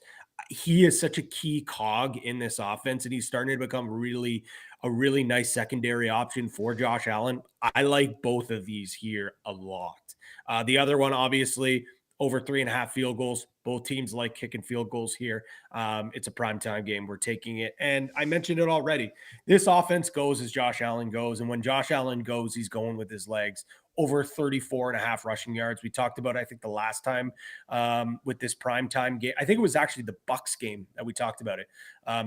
[SPEAKER 4] He is such a key cog in this offense, and he's starting to become a really nice secondary option for Josh Allen. I like both of these here a lot. The other one, obviously, over 3.5 field goals. Both teams like kicking field goals here. It's a primetime game. We're taking it. And I mentioned it already. This offense goes as Josh Allen goes. And when Josh Allen goes, he's going with his legs. Over 34.5 rushing yards. We talked about, I think, the last time with this primetime game. I think it was actually the Bucs game that we talked about it.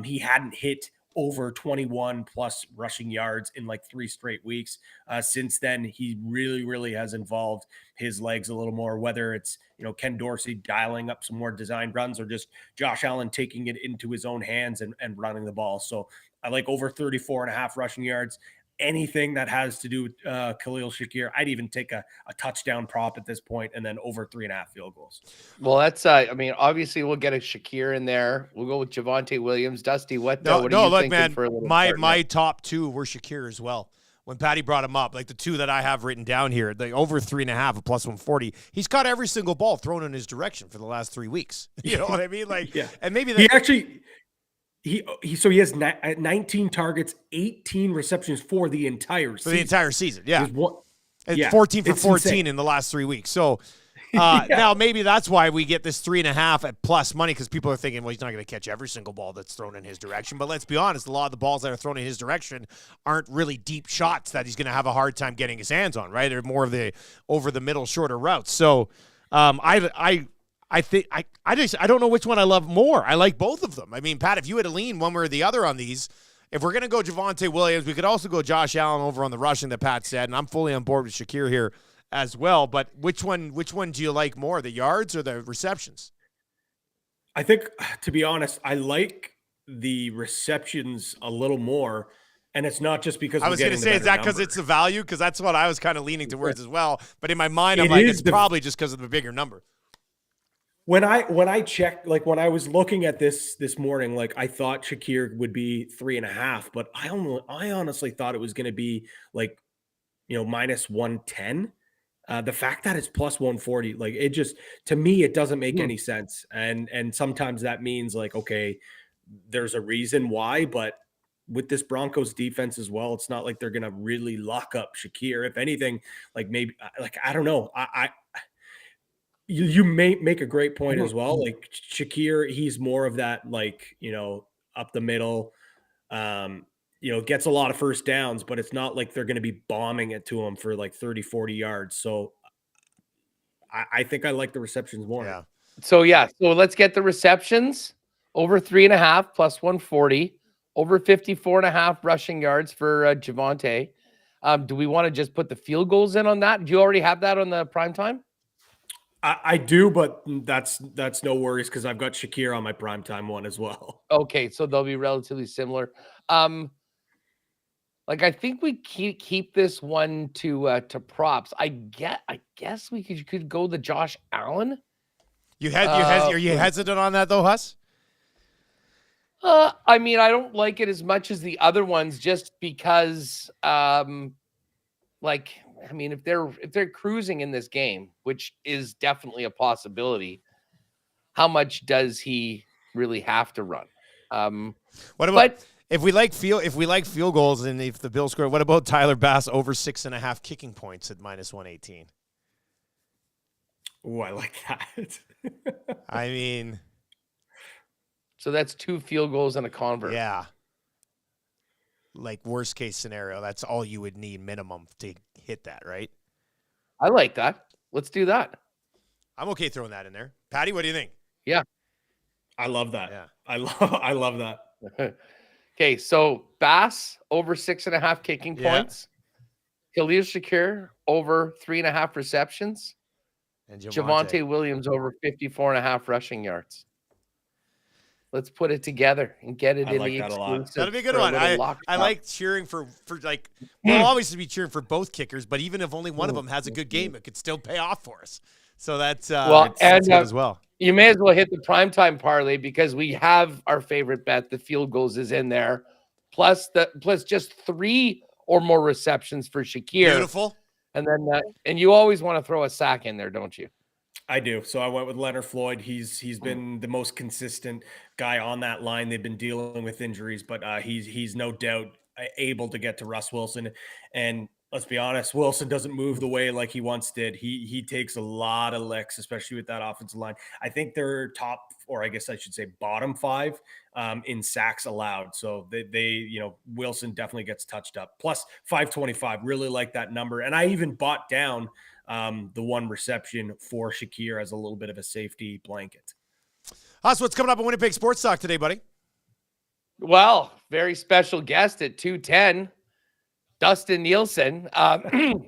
[SPEAKER 4] He hadn't hit over 21 plus rushing yards in like 3 straight weeks. Since then, he really has involved his legs a little more, whether it's, Ken Dorsey dialing up some more design runs or just Josh Allen taking it into his own hands and running the ball. So I like over 34.5 rushing yards. Anything that has to do with Khalil Shakir, I'd even take a touchdown prop at this point, and then over 3.5 field goals.
[SPEAKER 3] Well, that's obviously we'll get a Shakir in there. We'll go with Javonte Williams. Dusty, what are you thinking
[SPEAKER 2] man,
[SPEAKER 3] for a little
[SPEAKER 2] my top 2 were Shakir as well. When Patty brought him up, like the 2 that I have written down here, the over 3.5 a plus 140, he's caught every single ball thrown in his direction for the last 3 weeks. You know what I mean? Like, yeah. And maybe
[SPEAKER 4] he actually. He has 19 targets, 18 receptions for the entire season.
[SPEAKER 2] For the entire season, yeah. And 14 for 14 insane. In the last 3 weeks. So now maybe that's why we get this 3.5 at plus money, because people are thinking, well, he's not going to catch every single ball that's thrown in his direction. But let's be honest, a lot of the balls that are thrown in his direction aren't really deep shots that he's going to have a hard time getting his hands on, right? They're more of the over the middle, shorter routes. So I think I don't know which one I love more. I like both of them. I mean, Pat, if you had to lean one way or the other on these, if we're going to go Javonte Williams, we could also go Josh Allen over on the rushing that Pat said, and I'm fully on board with Shakir here as well. But which one do you like more, the yards or the receptions?
[SPEAKER 4] I think, to be honest, I like the receptions a little more. And it's not just because
[SPEAKER 2] I was going to say, is that because it's the value? Because that's what I was kind of leaning towards as well. But in my mind, I'm like, it's probably just because of the bigger number.
[SPEAKER 4] When I checked, like when I was looking at this morning, like I thought Shakir would be 3.5, but I honestly thought it was going to be like, minus 110. The fact that it's plus 140, like it just, to me, it doesn't make any sense. And sometimes that means like, okay, there's a reason why, but with this Broncos defense as well, it's not like they're going to really lock up Shakir. If anything, like maybe, like, I don't know. You may make a great point as well. Like Shakir, he's more of that, like, up the middle, gets a lot of first downs, but it's not like they're going to be bombing it to him for like 30, 40 yards. So I think I like the receptions more.
[SPEAKER 2] Yeah.
[SPEAKER 3] So let's get the receptions over 3.5 plus 140, over 54.5 rushing yards for Javonte. Do we want to just put the field goals in on that? Do you already have that on the primetime?
[SPEAKER 4] I do, but that's no worries because I've got Shakir on my primetime one as well.
[SPEAKER 3] Okay, so they'll be relatively similar. I think we keep this one to props. I guess we could go the Josh Allen.
[SPEAKER 2] Are you hesitant on that though, Huss?
[SPEAKER 3] I mean, I don't like it as much as the other ones, just because if they're cruising in this game, which is definitely a possibility, how much does he really have to run?
[SPEAKER 2] What about if we like field goals and if the Bills score? What about Tyler Bass over 6.5 kicking points at minus 118?
[SPEAKER 4] Oh, I like that.
[SPEAKER 2] I mean,
[SPEAKER 3] so that's 2 field goals and a convert.
[SPEAKER 2] Yeah. Like worst case scenario, that's all you would need minimum to hit that, right?
[SPEAKER 3] I like that. Let's do that.
[SPEAKER 2] I'm okay throwing that in there. Patty, what do you think?
[SPEAKER 3] Yeah.
[SPEAKER 4] I love that.
[SPEAKER 2] Yeah.
[SPEAKER 4] I love that.
[SPEAKER 3] Okay, so Bass over 6.5 kicking points. Khalil Shakir over 3.5 receptions.
[SPEAKER 2] And
[SPEAKER 3] Javonte Williams over 54.5 rushing yards. Let's put it together and get it in the exclusive.
[SPEAKER 2] That'll be a good one. I like cheering for like we'll always be cheering for both kickers, but even if only one of them has a good game, it could still pay off for us. So that's that's good as well.
[SPEAKER 3] You may as well hit the primetime parlay because we have our favorite bet. The field goals is in there, plus just 3 or more receptions for Shakir.
[SPEAKER 2] Beautiful.
[SPEAKER 3] And then and you always want to throw a sack in there, don't you?
[SPEAKER 4] I do. So I went with Leonard Floyd. He's been the most consistent guy on that line. They've been dealing with injuries, but he's no doubt able to get to Russ Wilson. And let's be honest, Wilson doesn't move the way like he once did. He takes a lot of licks, especially with that offensive line. I think they're top, or I guess I should say bottom 5 in sacks allowed. So they Wilson definitely gets touched up. Plus 525, really like that number. And I even bought down the one reception for Shakir as a little bit of a safety blanket.
[SPEAKER 2] Huss, what's coming up on Winnipeg Sports Talk today, buddy?
[SPEAKER 3] Well, very special guest at 2:10. Dustin Nielsen.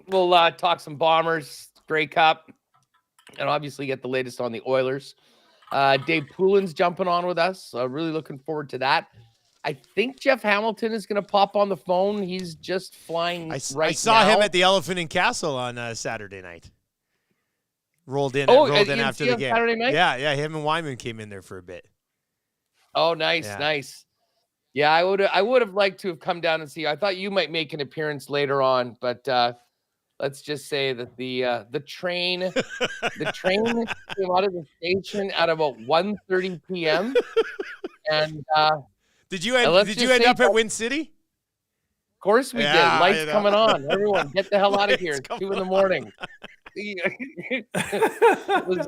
[SPEAKER 3] We'll talk some Bombers, Grey Cup, and obviously get the latest on the Oilers. Dave Poulin's jumping on with us. Really looking forward to that. I think Jeff Hamilton is going to pop on the phone. He's just flying
[SPEAKER 2] I
[SPEAKER 3] now.
[SPEAKER 2] saw him at the Elephant and Castle on Saturday night. Rolled in after the game.
[SPEAKER 3] Saturday night?
[SPEAKER 2] Yeah. Him and Wyman came in there for a bit.
[SPEAKER 3] Oh, nice. Yeah, I would have liked to have come down and see you. I thought you might make an appearance later on, but let's just say that the train came out of the station at about 1:30 p.m. And
[SPEAKER 2] did you end up at Wind City?
[SPEAKER 3] Of course we did. Lights coming on. Everyone, get the hell out of here. It's 2 a.m. It was,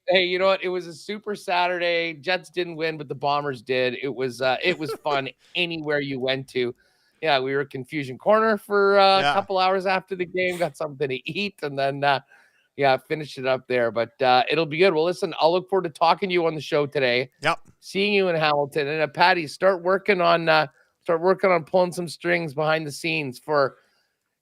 [SPEAKER 3] hey, you know what? It was a super Saturday. Jets didn't win, but the Bombers did. It was fun anywhere you went to. Yeah, we were at Confusion Corner for a couple hours after the game, got something to eat, and then finished it up there. But it'll be good. Well, listen, I'll look forward to talking to you on the show today.
[SPEAKER 2] Yep.
[SPEAKER 3] Seeing you in Hamilton. And Patty, start working on pulling some strings behind the scenes for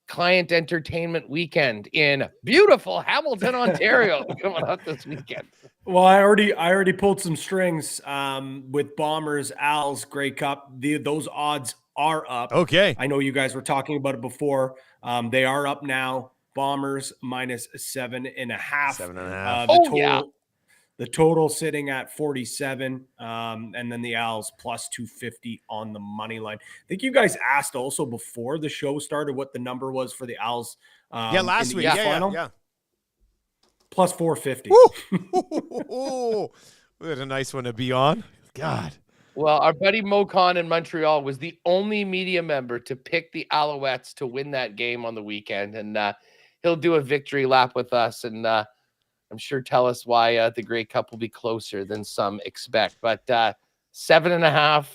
[SPEAKER 3] Client Entertainment Weekend in beautiful Hamilton, Ontario, coming up this weekend.
[SPEAKER 4] Well, I already pulled some strings with Bombers, Als, Grey Cup. Those odds are up.
[SPEAKER 2] Okay.
[SPEAKER 4] I know you guys were talking about it before. They are up now. Bombers minus 7.5.
[SPEAKER 2] 7.5.
[SPEAKER 4] The total sitting at 47, and then the Als plus 250 on the money line. I think you guys asked also before the show started what the number was for the Als.
[SPEAKER 2] Last week. Yeah.
[SPEAKER 4] Plus 450.
[SPEAKER 2] What a nice one to be on. God.
[SPEAKER 3] Well, our buddy Mokan in Montreal was the only media member to pick the Alouettes to win that game on the weekend, and he'll do a victory lap with us, and I'm sure tell us why the Grey Cup will be closer than some expect. But 7.5,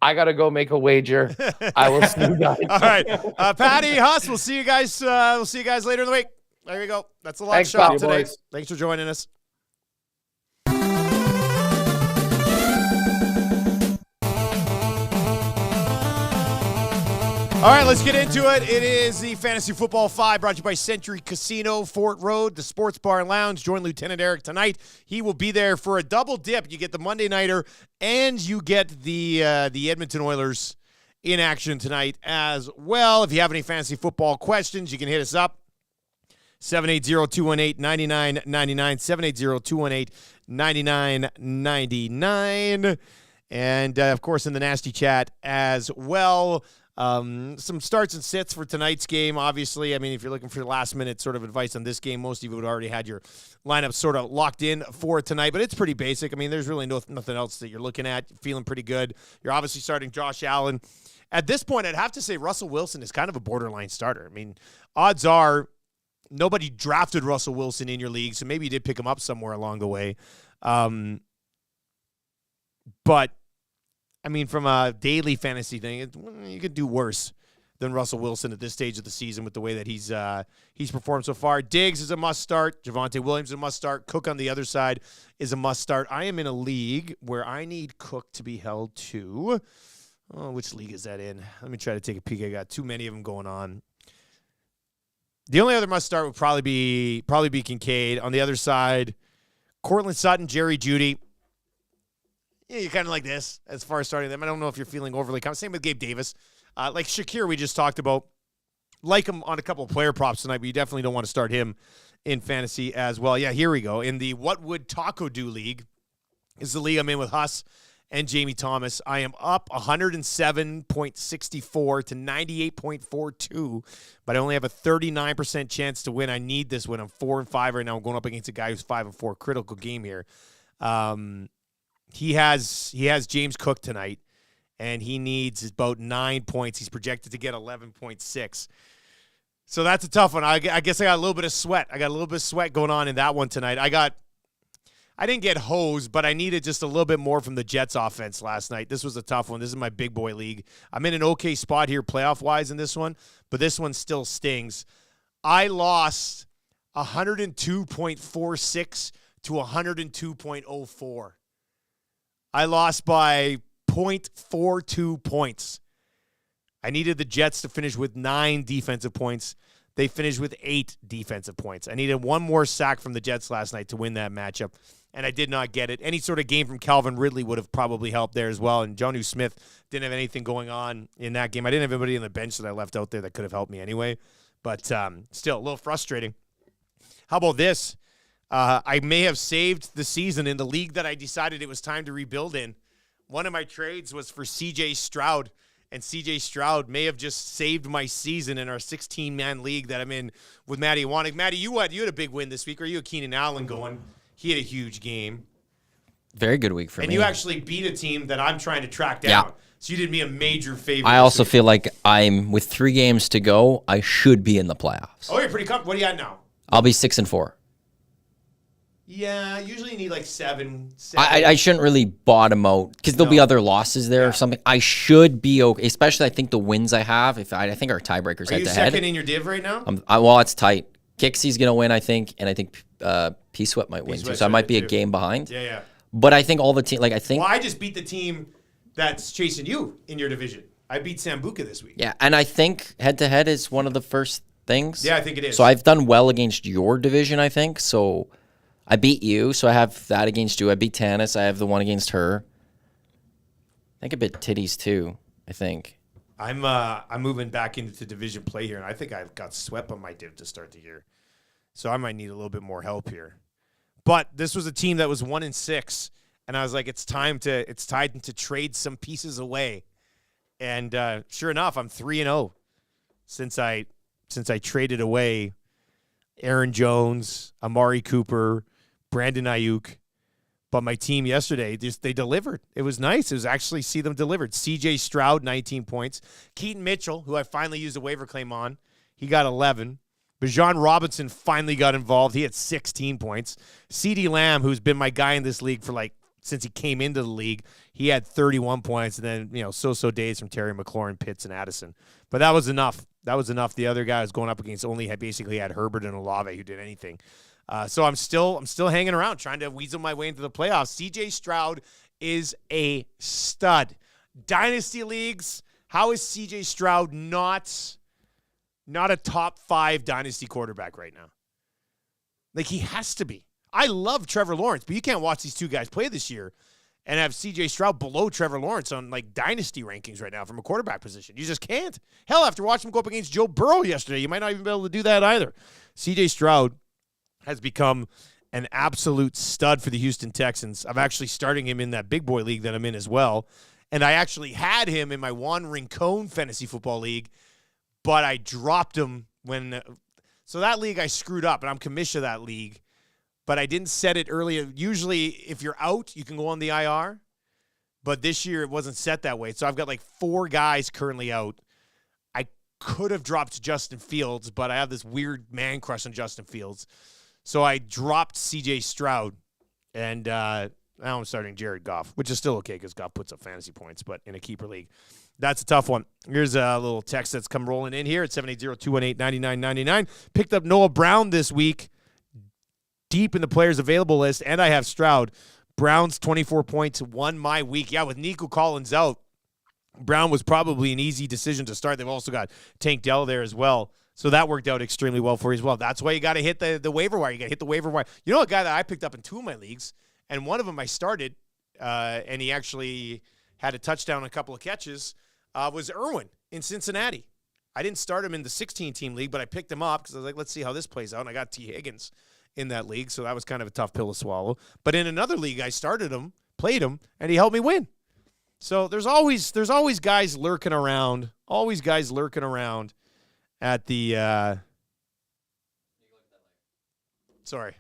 [SPEAKER 3] I got to go make a wager. I will see you guys.
[SPEAKER 2] All right. Patty, Huss, we'll see you guys. We'll see you guys later in the week. There you go. That's a lot shot today.
[SPEAKER 4] Boys.
[SPEAKER 2] Thanks for joining us. All right, let's get into it. It is the Fantasy Football 5 brought to you by Century Casino, Fort Road, the Sports Bar and Lounge. Join Lieutenant Eric tonight. He will be there for a double dip. You get the Monday Nighter and you get the Edmonton Oilers in action tonight as well. If you have any fantasy football questions, you can hit us up. 780-218-9999, 780-218-9999. And, of course, in the Nasty Chat as well. Some starts and sits for tonight's game, obviously. I mean, if you're looking for last-minute sort of advice on this game, most of you would already had your lineup sort of locked in for tonight, but it's pretty basic. I mean, there's really nothing else that you're looking at. You're feeling pretty good. You're obviously starting Josh Allen. At this point, I'd have to say Russell Wilson is kind of a borderline starter. I mean, odds are nobody drafted Russell Wilson in your league, so maybe you did pick him up somewhere along the way. But I mean, from a daily fantasy thing, you could do worse than Russell Wilson at this stage of the season with the way that he's performed so far. Diggs is a must start. Javonte Williams is a must start. Cook on the other side is a must start. I am in a league where I need Cook to be held to. Oh, which league is that in? Let me try to take a peek. I got too many of them going on. The only other must start would probably be Kincaid. On the other side, Cortland Sutton, Jerry Jeudy. Yeah, you're kind of like this as far as starting them. I don't know if you're feeling overly confident. Same with Gabe Davis. Like Shakir, we just talked about. Like him on a couple of player props tonight, but you definitely don't want to start him in fantasy as well. Yeah, here we go. In the What Would Taco Do League is the league I'm in with Huss and Jamie Thomas. I am up 107.64 to 98.42, but I only have a 39% chance to win. I need this win. I'm 4-5 right now. I'm going up against a guy who's 5-4. Critical game here. He has James Cook tonight, and he needs about 9 points. He's projected to get 11.6. So that's a tough one. I guess I got a little bit of sweat. I got a little bit of sweat going on in that one tonight. I didn't get hosed, but I needed just a little bit more from the Jets offense last night. This was a tough one. This is my big boy league. I'm in an okay spot here playoff-wise in this one, but this one still stings. I lost 102.46 to 102.04. I lost by 0.42 points. I needed the Jets to finish with 9 defensive points. They finished with 8 defensive points. I needed one more sack from the Jets last night to win that matchup, and I did not get it. Any sort of game from Calvin Ridley would have probably helped there as well, and Jonnu Smith didn't have anything going on in that game. I didn't have anybody on the bench that I left out there that could have helped me anyway, but still a little frustrating. How about this? I may have saved the season in the league that I decided it was time to rebuild in. One of my trades was for C.J. Stroud, and C.J. Stroud may have just saved my season in our 16-man league that I'm in with Matty Wanek. Matty, you had a big win this week. Are you a Keenan Allen going? He had a huge game.
[SPEAKER 5] Very good week for me.
[SPEAKER 2] And you actually beat a team that I'm trying to track down. Yeah. So you did me a major favor.
[SPEAKER 5] I also feel like I'm, with 3 games to go, I should be in the playoffs.
[SPEAKER 2] Oh, you're pretty comfortable. What are you at now?
[SPEAKER 5] I'll be 6-4.
[SPEAKER 2] Yeah, usually you need like 7.
[SPEAKER 5] I shouldn't really bottom out because there'll be other losses there or something. I should be okay, especially I think the wins I have. I think our tiebreakers head to head.
[SPEAKER 2] Are you second in your div right now?
[SPEAKER 5] Well, it's tight. Kixie's going to win, I think, and I think P-Sweat might win too. So I might be a game behind.
[SPEAKER 2] Yeah.
[SPEAKER 5] But I think all the team,
[SPEAKER 2] Well, I just beat the team that's chasing you in your division. I beat Sambuca this week.
[SPEAKER 5] Yeah, and I think head-to-head is one of the first things.
[SPEAKER 2] Yeah, I think it is.
[SPEAKER 5] So I've done well against your division, I think. So I beat you, so I have that against you. I beat Tanis. I have the one against her. I think I beat Titties too, I think.
[SPEAKER 2] I'm moving back into division play here, and I think I got swept on my div to start the year. So I might need a little bit more help here. But this was a team that was 1-6, and I was like, it's time to trade some pieces away. And sure enough, I'm 3-0 since I traded away Aaron Jones, Amari Cooper, Brandon Ayuk. But my team yesterday, they delivered. It was nice. It was actually see them delivered. C.J. Stroud, 19 points. Keaton Mitchell, who I finally used a waiver claim on, he got 11. Bijan Robinson finally got involved. He had 16 points. CeeDee Lamb, who's been my guy in this league for since he came into the league, he had 31 points. And then, so-so days from Terry McLaurin, Pitts, and Addison. But that was enough. The other guy was going up against basically had Herbert and Olave who did anything. So I'm still hanging around trying to weasel my way into the playoffs. CJ Stroud is a stud. Dynasty leagues, how is CJ Stroud not a top 5 dynasty quarterback right now? Like, he has to be. I love Trevor Lawrence, but you can't watch these two guys play this year and have CJ Stroud below Trevor Lawrence on dynasty rankings right now from a quarterback position. You just can't. Hell, after watching him go up against Joe Burrow yesterday, you might not even be able to do that either. CJ Stroud has become an absolute stud for the Houston Texans. I'm actually starting him in that big boy league that I'm in as well. And I actually had him in my Juan Rincon fantasy football league, but I dropped him so that league I screwed up, and I'm commissioned that league, but I didn't set it earlier. Usually if you're out, you can go on the IR, but this year it wasn't set that way. So I've got 4 guys currently out. I could have dropped Justin Fields, but I have this weird man crush on Justin Fields. So I dropped C.J. Stroud, and now I'm starting Jared Goff, which is still okay because Goff puts up fantasy points, but in a keeper league. That's a tough one. Here's a little text that's come rolling in here at 780-218-9999. Picked up Noah Brown this week, deep in the players available list, and I have Stroud. Brown's 24 points won my week. Yeah, with Nico Collins out, Brown was probably an easy decision to start. They've also got Tank Dell there as well. So that worked out extremely well for you as well. That's why you got to hit the waiver wire. You got to hit the waiver wire. You know a guy that I picked up in 2 of my leagues, and one of them I started, and he actually had a touchdown and a couple of catches, was Irwin in Cincinnati. I didn't start him in the 16-team league, but I picked him up because I was like, let's see how this plays out. And I got T. Higgins in that league, so that was kind of a tough pill to swallow. But in another league, I started him, played him, and he helped me win. So there's always guys lurking around, at the sorry.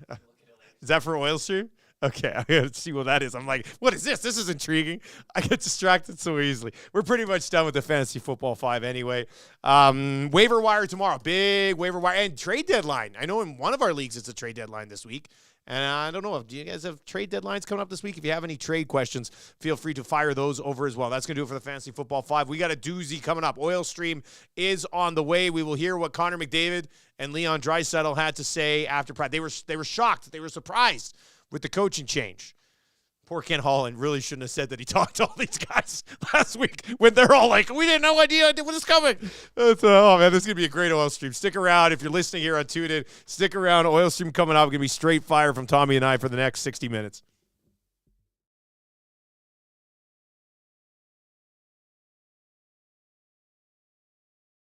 [SPEAKER 2] Is that for Oil Stream? Okay, I gotta see what that is. I'm like, what is this? This is intriguing. I get distracted so easily. We're pretty much done with the Fantasy Football 5 anyway. Waiver wire tomorrow. Big waiver wire. And trade deadline. I know in one of our leagues it's a trade deadline this week. And I don't know, do you guys have trade deadlines coming up this week? If you have any trade questions, feel free to fire those over as well. That's going to do it for the Fantasy Football 5. We got a doozy coming up. Oil Stream is on the way. We will hear what Connor McDavid and Leon Draisaitl had to say after practice. They were shocked. They were surprised with the coaching change. Poor Ken Holland really shouldn't have said that he talked to all these guys last week when they're all like, we didn't no idea what was coming. Oh, man, this is going to be a great Oil Stream. Stick around. If you're listening here on TuneIn, stick around. Oil Stream coming up. Going to be straight fire from Tommy and I for the next 60 minutes.